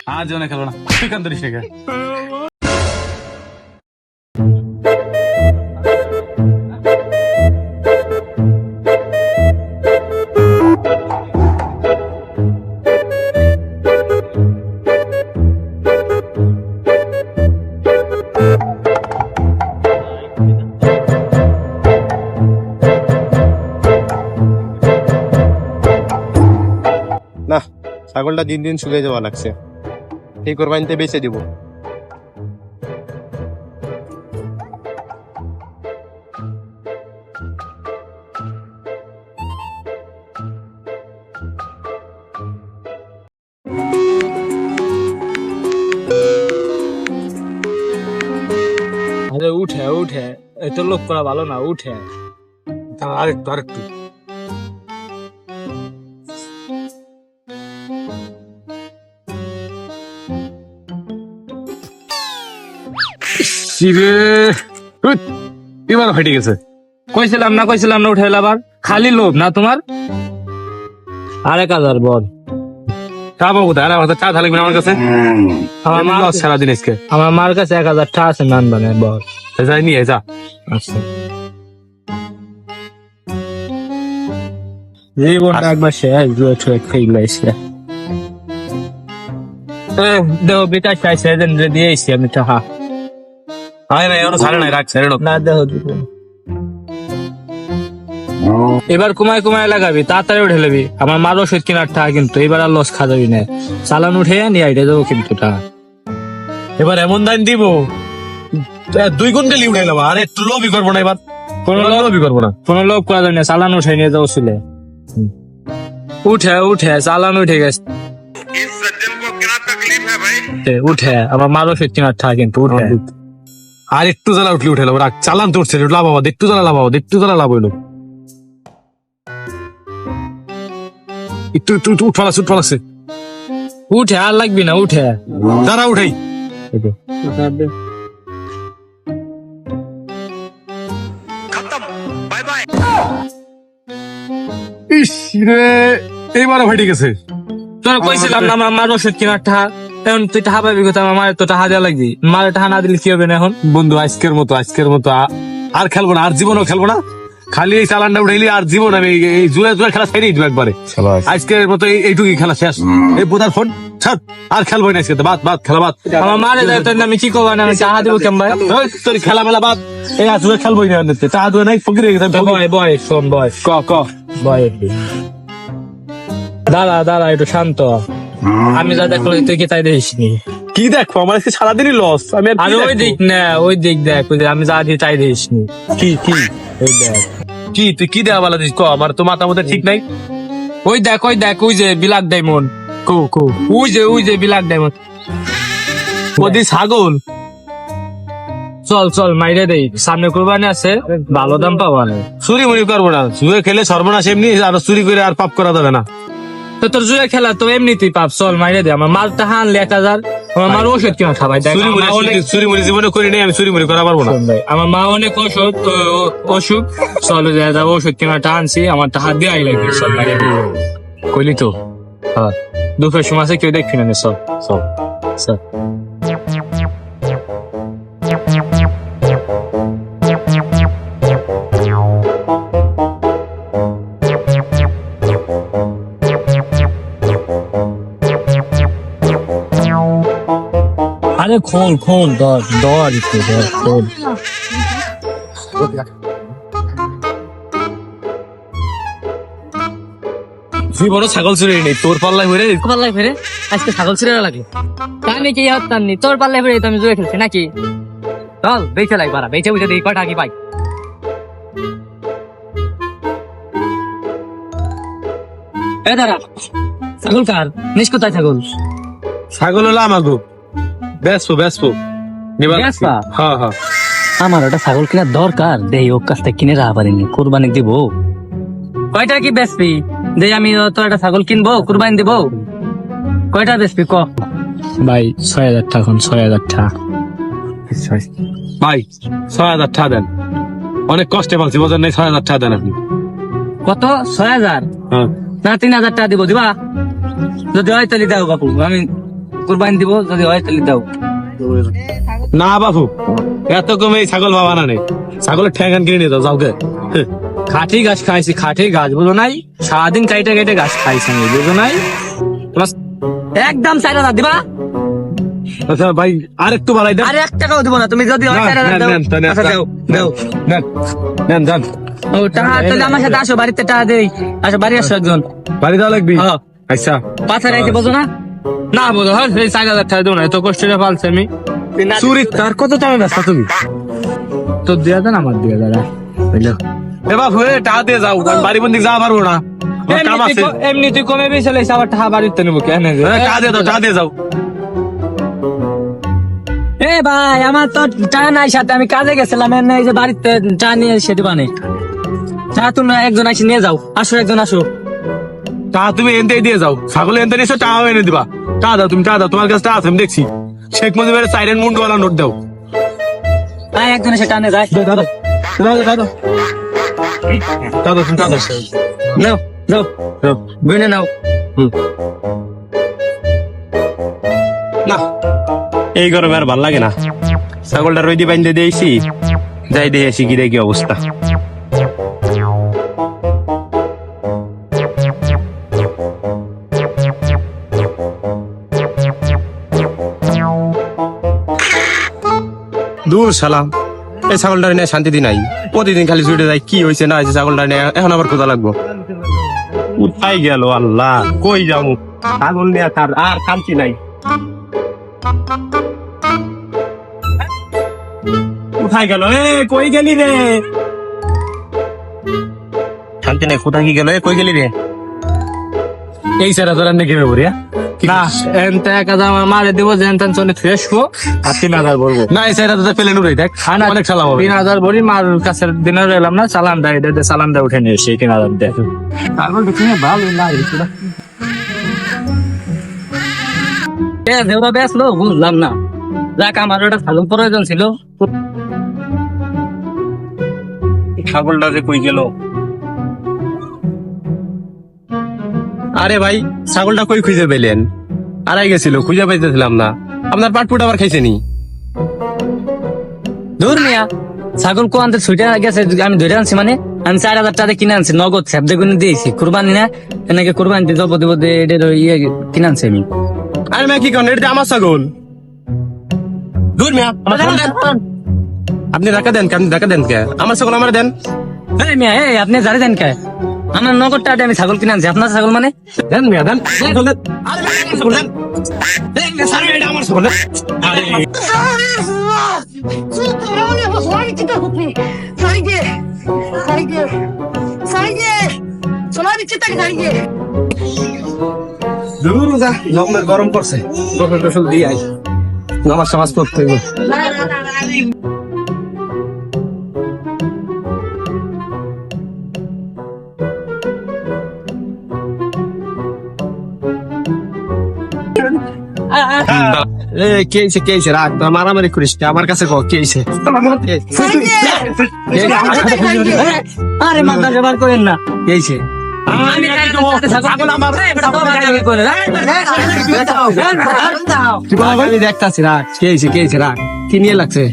আজ অনেক খেলো না, তুই কান ধরিস রেখে। না, ছাগলটা দিন দিন শুকিয়ে যাওয়া লাগছে, এই কোরবানিতে বেঁচে দিব। আরে উঠে উঠে, এত লোক করা ভালো না, উঠে। আরেকটু আরেকটু। এবার ফেটে গেছে। কইছিলাম না উঠে আবার, খালি লোভ না তোমার। আরেক হাজার বল। চা পাবো কোথায়? চা থাকবে আমার কাছে। আমার মা সারাদিন আজকে আমার মার কাছে 1000 টাকা আছে, নান বানায় বল। যাই নিয়ে যা। আচ্ছা, জীবনটা একবার শেষ, জুয়ে ছুয়ে খেয়ে লাইছে। দেহ বিকাশ পাইছে, দিয়ে এসছি আমি টাকা। হয় না, এখনো ছাড়ে নাই, রাখ ছেড়ে না দেহ দিব। এবার কুমায় লাগাবি, তাড়াতাড়ি উঠে নেবি। আমার মার ওষুধ কেনার টাকা কিন্তু এবার আর লস খা যাবি না। চালান উঠে নিয়ে আইটে যাবো কিন্তু টাকা। এবার এমন দান দিব, 2 কুইন্টাল উঠে নেবো। আর একটু লোভই করবো না এবার, কোনো লোভই করবো না। কোনো লোভ করা যাবে না, চালান উঠে নিয়ে যাবো ছিলে। উঠে চালান উঠে গেছে। উঠে আমার মার ওষুধ কেনার টাকা কিন্তু উঠে। আর একটু জ্বালা উঠলে উঠে নেবো, রাখ। চালান তোরছে, লাভ হবো, একটু জ্বালা লাভ হবো, একটু জ্বালা লাভ হইলো। একটু উঠ ফালাচ্ছে। উঠে আর লাগবি না, উঠে দাঁড়া উঠাই। ইস রে, এইবারও ফেটে গেছে। তোর কইছিলাম না আমার মার ওষুধ কেনার টাকা, এখন তুই টাকা পাবি কোথায়? আমার মায়ের তো টাকা দেওয়া লাগবি। মার টাকা না দিলে কি হবে না এখন? বন্ধু, আজকের মতো আর খেলবো না, আর জীবনও খেলবো না। খালি এই চালানটা উঠাইলি আর জীবন আমি এই জুয়া খেলা ছেড়েই দিব একবারে। আজকের মতো এইটুকুই খেলা শেষ। এই বোধার ফোন ছাড়, আর খেলবো না আজকে। বাদ খেলা বাদ। আমার মারে দেয়, তোর আমি কি করবো না? আমি টাকা দিব কেমন? তোর খেলা মেলা বাদ, এই আর জুয়া খেলবোই না। টাকা দুয়া নাই, ফকির হয়ে গেছে। বয় শোন, বয় ক বয় দাঁড়া একটু শান্ত। আমি যা দেখলো তুই কি তাই দেখিসনি? কি দেখো, আমার আজকে সারাদিনই লস। আমি আর আরে ওই দিক না, ওই দিক দেখ, ওই যে আমি যা দিই তাই দেখিসনি। কি ওই দেখ, কি তুই কি দেওয়া বলা দিস? ক, আমার তো মাথা মধ্যে ঠিক নাই। ওই দেখ ওই যে বিলাক ডায়মন্ড। ওই যে বিলাক ডায়মন্ড। ওদি ছাগল। চল মাইরে দেই, সামনে কুরবানি আছে, ভালো দাম পাবা না। চুরি মুড়ি করবো না, জুয়ে খেলে সর্বনাশ। এমনি আর চুরি করে আর পাপ করা যাবে না। তো তোর জুয়ে খেলা তো এমনিতেই পাপ। চল মাইরে দে। আমার মাল টাকা আনলে 1000, আমার মার ওষুধ কেনা খাবাই। চুরি মুড়ি জীবনে করি নাই, আমি চুরি মুড়ি করা পারবো না। আমার মা অনেক অসুখ। চল ওষুধ কেনাটা আনছি, আমার টাকা দিয়ে আই লাগবে। চল মাইরে দে। কইলি তো, হ্যাঁ দুপুরের সময় আছে, কেউ দেখবি না। চল। আরে খোল দর একটু খোল। জীবনও ছাগল চুরি নেই, তোর পাল্লায় ফেরে আজকে ছাগল ছিঁড়ে লাগলো। আমি কি হতামনি তোর পাল্লায় ফেরে আমি জুয়ে খেলছি নাকি? চল বেঁচে লাই পারা, বেঁচে বুঝে দিই কটা কি পাই। এ দাঁড়া, ছাগল কার? নিস কোথায় ছাগল? ছাগল হলো আমাগো। বেসবো বেচবা? হ্যাঁ। আমার ওটা ছাগল কেনার দরকার, দেই ও কাছ থেকে কিনে রাখা পারিনি, কোরবানি দিব। কয়টা কি বেচবি? দে আমি তো একটা ছাগল কিনবো, কুরবানি দিব। কয়টা বেচবি ক? ভাই 6000 টাকা, 6000 টাকা ভাই। 6000 টাকা দেন, অনেক কষ্টে পালছি, বোঝেন নাই? 6000 টাকা দেন আপনি। কত? 6000 হ্যাঁ। না 3000 টাকা দিব, দিবা? যদি হয় তাহলে দাও বাপু, আমি কুরবানি দিব, যদি হয় তাহলে দাও। না বাবু, এত কমে এই ছাগল বাবা না নেই, ছাগলের ঠ্যাঙ্গান কিনে নিয়ে যাও, যাও গে। খাঁটি গাছ খাইছি, খাঁটি গাছ, বুঝো নাই? সারাদিন কাইটে কাইটে গাছ খাইছি আমি, বুঝো নাই? তোমার একদম 4,000 দিবা? আচ্ছা ভাই, আর একটু বাড়াই দেন। আরে 1 টাকাও দিব না, তুমি যদি হয় 4,000 দাও। নেন, নেন, আচ্ছা, দাও, দাও। নেন, নেন, যান। ও টাকা, তাহলে আমার সাথে আসো, বাড়িতে টাকা দেই। আসো, বাড়ি আসো একজন। বাড়ি যাওয়া লাগবি? হ্যাঁ। আচ্ছা, পাথর রাইতে বোঝো না? না বুঝো, হ্যাঁ সেই 4,000 টাকা দেবো না, এত কষ্ট করে পালছি আমি। চুরি তার কত টাকা ব্যস্ত তুমি? তো দিয়া দেন, আমার দিয়া দেন, বুঝলো? এ বাবু, টাকা দিয়ে যাও, আমি বাড়ি বন্দি যাওয়া পারবো না, আমার কাম আছে। এমনি তুই কমে বেশি লাইছে, আবার টাকা বাড়িতে নেবো কেন? টাকা দিয়ে দাও, টাকা দিয়ে যাও। এ ভাই, আমার তো টাকা নাই সাথে, আমি কাজে গেছিলাম, এমনি এই যে বাড়িতে চা নিয়ে সেটি বানে। চা তুমি একজন আসি নিয়ে যাও, আসো একজন আসো। টাকা তুমি এনতে দিয়ে যাও, ছাগল এনতে নিয়েছো, টাকা এনে দিবা। টাকা দাও, তুমি টাকা দাও, তোমার কাছে টাকা আছে আমি দেখছি। শেখ মুজিবের সাইরেন মুন্ডওয়ালা নোট দাও। হ্যাঁ, একজন এসে টানে যায়। দাও, দাও, দাও, দাও, দাও, দাও, তুমি টাকা দাও। নাও, নাও, দাও। গুনে নাও। না, এই গরমে আর ভাল লাগে না। ছাগলটা রইদি বাইন্দে দিয়েছি, যাই দিয়েছি কি দেখি অবস্থা। দূর সালাম, এই ছাগলটা নিয়ে শান্তি নাই। প্রতিদিন খালি ছুটে যায়, কি হয়েছে না হয়েছে ছাগলটা নিয়ে, এখন আবার কোথা লাগবো। উঠাই গেল আল্লাহ, কই যাবো ছাগল নিয়ে, তার আর শান্তি নাই। কোথায় গেল এ, কই গেলি রে? শান্তি নাই, কোথায় কি গেল এ, কই গেলি রে? এই সেরা তোরা নিয়ে কেমন করি? না, এনতে 1,000 আমার মারে দিব, যে এনতে চলে ফ্রেশ হো, আর 3,000 বলবো। না, এই সেরা তোদের পেলে নুরাই দেখ, অনেক সালাম হবে। 3,000 বড়ি মার কাছে দিনে এলাম না, চালান দেয়, চালান দেয় উঠে নিয়ে এসে 3,000 দেয়। ছাগল দেখে ভালো লাগে। ওরা বেসলো, বুঝলাম না। যাক, আমার ওটা ছাগল প্রয়োজন ছিল। ছাগলটা যে কই গেল? আরে ভাই, ছাগলটা কই খুঁজে পেলেন? আড়াই গেছিল, খুঁজে পাইতেছিলাম না। আপনার পাটপুট আবার খাইছে নি? দূর মিয়া, ছাগল কো আনতে ছুটে গেছে, আমি ধরে আনছি মানে। আমি 4,000 টাকা কিনে আনছি, নগদ স্যাপদে গুনে দিয়েছি। কুরবানি না, এনেকে কুরবানি দিয়ে জব দিব, ইয়ে কিনে আনছি আমি। আরে মেয়ে কি করেন, এটা আমার ছাগল। দূর মিয়া, আমার ছাগল দেন। আপনি টাকা দেন কে? আপনি টাকা দেন কে? আমার ছাগল আমার দেন। এই মিয়া, এই আপনি জারি দেন কে? আমার নগদ টাকা দিয়ে আমি ছাগল কিনে আনছি, আপনার ছাগল মানে? দেন মিয়া, দেন। ছাগল দেন। আরে মেয়ে, আমার ছাগল দেন। দেন মিয়া, ছাড়েন, এটা আমার ছাগল দেন। আরে দূর যা, নকমের গরম পড়ছে। গোসল টোসল দিয়ে আই, নামাজ সামাজ পড়তে হইব। এ কে হইছে রাখ, তোরা মারামারি করিস না, আমার কাছে কে হইছে? আরে মাথা জবার করেন না। কে হইছে? আমি দেখতাছি রাখ, কে হইছে রাখ, কি নিয়ে লাগছে?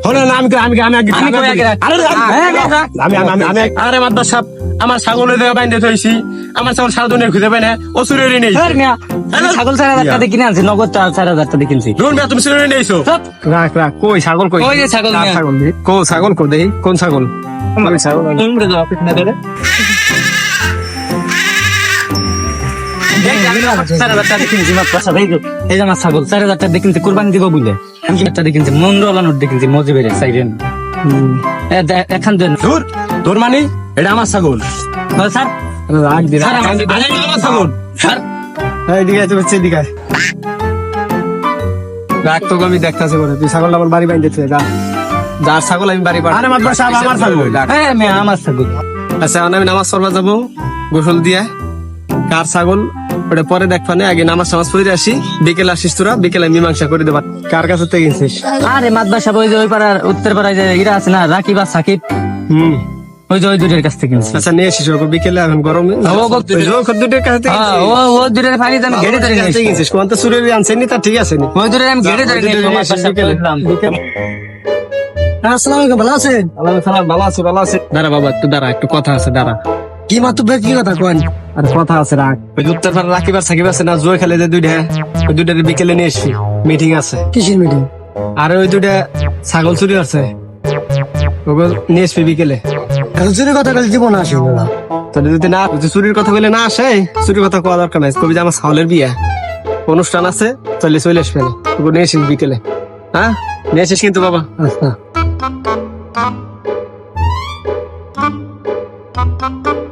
হলো না, আরে মাদ্দার সাহেব, আমার ছাগলের জায়গা বাইন্দে থইছি, আমার ছাগল সারা দুনিয়া খুঁজে পাই না, ও চুরি নেই। ছাগল 4,000 টাকা দিয়ে কিনে আনছি, নগদ 4,000 টাকা দিয়ে কিনছি। রুন মিয়া, তুমি চুরি নিয়েছো? রাখ রাখ, কই ছাগল কই? ওই যে ছাগল কার মিয়া। ছাগল দেখি? ছাগল কো দেখি, কোন ছাগল? ওই ছাগল এই যে আমার ছাগল 4,000 টাকা দিয়ে কিনছি, কুরবানি দিব বলে। আমি 1 টাকা দিয়ে কিনছি, মন্ডলা নোট দিয়ে কিনছি, মজিবের সাইরেন। এখন দেন ধুর, তোর মানে এটা আমার ছাগল। স্যার। রাখ দি, স্যার, আমার আমার ছাগল। স্যার, এদিকে আয়, তুমি এদিকে আয়। রাখ, তোকে আমি দেখতাছি বলে, তুই ছাগলটা আমার বাড়ি বাইন্ধে তুই, যার ছাগল আমি বাড়ি আরে মাতবার সাহেব, আমার ছাগল। হ্যাঁ মেয়ে, আমার ছাগল। আচ্ছা, আমি নামাজ পড়বা যাবো, গোসল দিয়ে। কার ছাগল ওটা পরে দেখবানে, আগে নামাজ টামাজ পড়ে আসি, বিকেল আসিস তোরা, বিকেলে মীমাংসা করে দেবা কার কাছে থেকে কিনছিস। আরে মাদবা সাহেব, ওই যে ওই পাড়ার উত্তর পাড়ায় যে ইরা আছে না, রাকিব আর সাকিব, ওই যে ওই দুইটার কাছ থেকে কিনছি। আচ্ছা নিয়ে এসিস ওকে বিকেলে এখন গরমে ওই দুটোর কাছ থেকে হ্যাঁ, ও দুইটার ফাইজ আমি ঘেড়ে ধরে নিয়ে এসেছি। কিনছিস কোন তো চুরি আনছেন নি তা ঠিক আছে নি ওই দুইটার আমি ঘেড়ে ধরে নিয়ে এসেছি, আমার পাশে বললাম। আসসালামু আলাইকুম, ভালো আছেন? ভালো আছে ভালো আছে দাঁড়া বাবা, একটু দাঁড়া, একটু কথা আছে, দাঁড়া। কি মাতুব্বে, কি কথা কন? আর কথা আছে রাখ ওই উত্তর পাড়া রাখিবার সাকিব আছে না জয় খেলে যে দুইটা ওই দুইটার বিকেলে নিয়ে এসছি মিটিং আছে কিসের মিটিং? আর ওই দুইটা ছাগল চুরি আছে ওকে নিয়ে আসবি বিকেলে এত চুরি কথা বলে জীবন আসে না। তাহলে যদি না যদি চুরির কথা বলে না আসে চুরির কথা কোয়া দরকার নাই কবি যে আমার ছাগলের বিয়ে অনুষ্ঠান আছে চলে চলে আসবে ওকে নিয়ে আসিস বিকেলে হ্যাঁ নিয়ে আসিস কিন্তু বাবা আচ্ছা,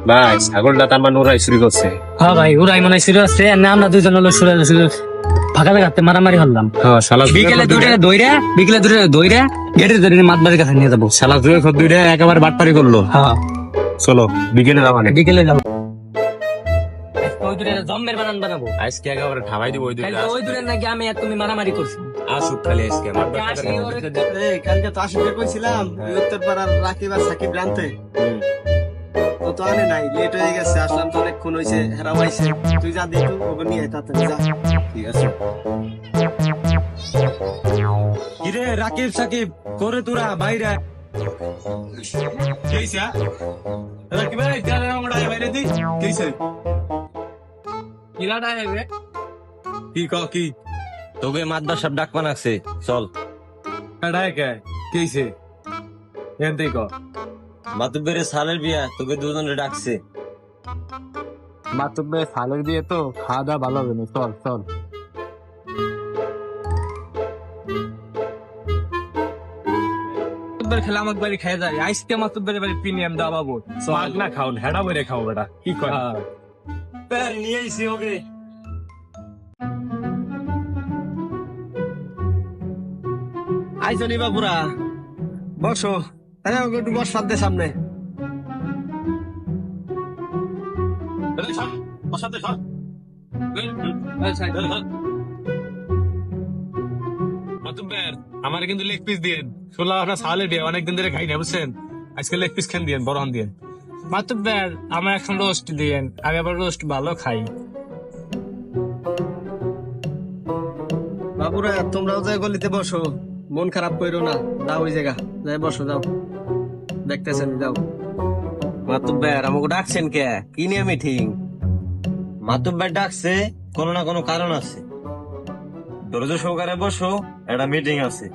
ভাই ছাগলটা তার মানে ওরাই চুরি করছে হ্যাঁ ভাই, ওরাই মনে হয় শুরু আসছে, আর না আমরা দুজন হলো শুরু ফাঁকা জায়গাতে মারামারি হলাম। হ্যাঁ শালা বিকেলে দুইটা দইরা গেটের ধরে মাতবাড়ির কাছে নিয়ে যাবো। শালা জুয়ে খত দুইটা একেবারে বাটপারি করলো হ্যাঁ, চলো বিকেলে যাবা না বিকেলে যাবো। ওই দুটো জম্মের বানান বানাবো। আজকে একেবারে ঠাবাই দিব ওই কালকে ওই দুটো নাকি আমি আর তুমি মারামারি করছি। আসুক খালি আজকে আমার কালকে তো আসুক কইছিলাম উত্তর পাড়ার রাকিব আর সাকিব জানতে ও তো আনে নাই লেট হয়ে গেছে আসলাম তো অনেকক্ষণ হয়েছে হেরাও আইছে তুই যা দেখু ওকে নিয়ে তাড়াতাড়ি যা ঠিক আছে কিরে রাকিব সাকিব করে তোরা বাইরে কেইসা রাকিব ভাই জানা আমরা বাইরে দি কেইসা কিলাটা হবে কি তোকে মাদবা সব ডাক বানাচ্ছে চল কাটায় কে কেইছে এনতেই ক মাতুব্বের সালের বিয়া তোকে দুজনে ডাকছে মাতুব্বে সালের দিয়ে তো খাওয়া দাওয়া ভালো হবে না, চল চল। মাতুব্বের খেলা আমার বাড়ি খেয়ে যায়, আইসকে মাতুব্বের বাড়ি প্রিমিয়াম দাওয়া পাবো। পাক না খাওন হেডা বইরে খাও বেটা কি কয় নিয়ে আইসি ওকে আইসো নি বাবুরা বসো আরে ওকে একটু বস সাথে সামনে মাতুব্বের আমার কিন্তু লেগ পিস দিয়েন ষোলা আপনার সালে দিয়ে অনেকদিন ধরে খাই না বুঝছেন, আজকে লেগ পিস খান দিয়েন বড় হান দিয়েন। মাতুব্বের আমার এখন রোস্ট দিয়েন, আমি আবার রোস্ট ভালো খাই। বাবুরা তোমরাও যাই গলিতে বসো মন খারাপ করো না দাও ওই জায়গা যাই বসো যাও দেখতেছেন যাও মাতুব্বের আমাকে ডাকছেন কে কি নিয়ে মিটিং মাতুব্বের ডাকছে কোনো না কোনো কারণ আছে ধৈর্য সহকারে বসো একটা মিটিং আছে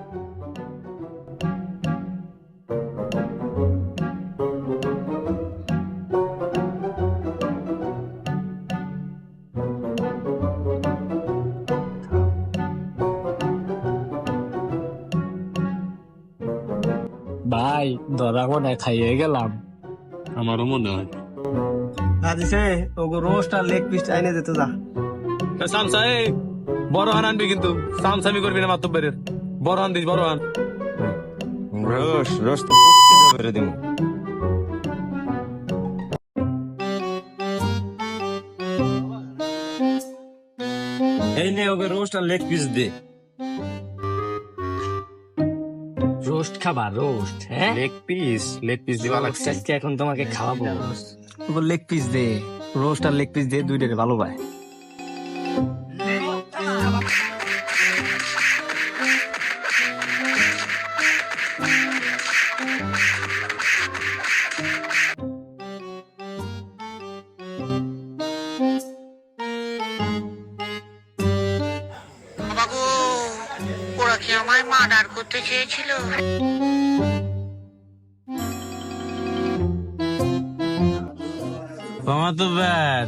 ভাই ধরা মনে খাইয়ে গেলাম। আমারও মনে হয় আজিছে ওগো রোস্ট আর লেগ পিস আইনে যেতে যা সামসা এই বড় হান আনবি কিন্তু সামসামি করবি না মাতুব্বের বড় হান দিস বড় হান রোস্ট করে দিমু এই নে ওকে রোস্ট আর লেগ পিস দে রোস্ট খাবা রোস্ট, হ্যাঁ লেগ পিস দিবা লাগছে আজকে এখন তোমাকে খাওয়াবো। ওকে লেগ পিস দে রোস্ট আর লেগ পিস দে দুইটারে ভালো পায় বাবু, ওরা কি আমায় মার্ডার করতে চেয়েছিল? মাতুব্বের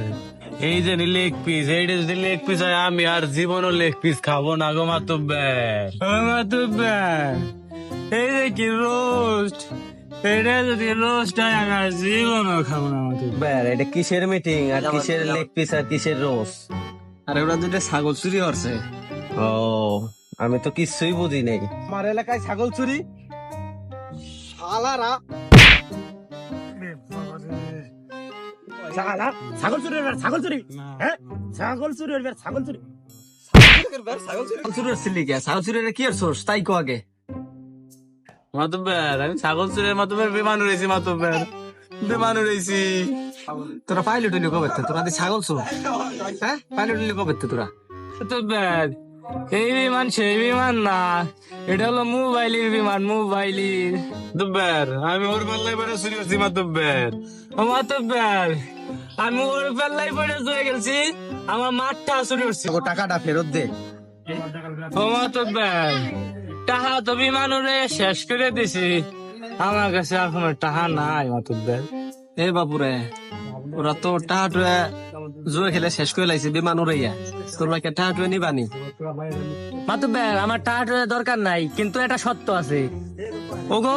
এই যে লেগ পিস এইটা যদি লেগ পিস হয় আমি আর জীবনও লেগ পিস খাবো না গো মাতুব্বের। মাতুব্বের এই যে কি রোস্ট, এটা যদি রোস্ট হয় আমি আর জীবনও খাবো না মাতুব্বের। এটা কিসের মিটিং আর কিসের লেগ পিস আর কিসের রোস্ট আরে ওরা দুটো ছাগল চুরি করছে ও আমি তো কিছুই বুঝি নাই আমার এলাকায় ছাগল চুরি শালারা ছাগল চুরি ছাগল চুরি হ্যাঁ ছাগল চুরি ছাগল চুরি ছাগল চুরি ছিলি কে ছাগল চুরি কি আর সোর্স তাই কো আগে মাতুব্বের আমি ছাগল চুরের মাতুব্বের বিমান রয়েছি মাতুব্বের বিমান উড়াইছি। তোরা পাইলট হইলি কবে থেকে? তোরা দি ছাগল ছো হ্যাঁ পাইলট হইলি কবে থেকে তোরা? তো ব্যাগ এই বিমান সেই বিমান না, এটা হলো মোবাইলের বিমান, মোবাইলের। দুব্বের আমি ওর পাল্লাই পরে চুরি করছি মাতুব্বের। আমার তো ব্যাগ আমি ওর পাল্লাই পড়ে চলে গেছি, আমার মাঠটা চুরি করছি। তোকে টাকাটা ফেরত দে। আমার তো ব্যাগ টাহা তো বিমান উড়ে শেষ করে দিছি, আমার কাছে এখন টাহা নাই মাতুর ব্যাগ। এ বাপুরে ওরা তো টাকা টুয়ে জুয়ে খেলে শেষ করে লাইছে বিমান উড়াইয়া, তোর ভাইকে টাকা টুয়ে নিবানি। মাতুব্বের আমার টাকা দরকার নাই, কিন্তু এটা সত্য আছে। ওগো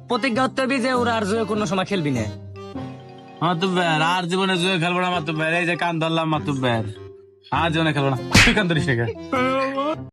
প্রতিজ্ঞা উত্তরবি যে ওরা আর জুয়ে কোনো সময় খেলবি না। মাতুব্বের আর জীবনে জুয়ে খেলবো না মাতুব্বের, এই যে কান ধরলাম মাতুব্বের, আর জীবনে খেলবো না। তুই কান ধরিস না কেন?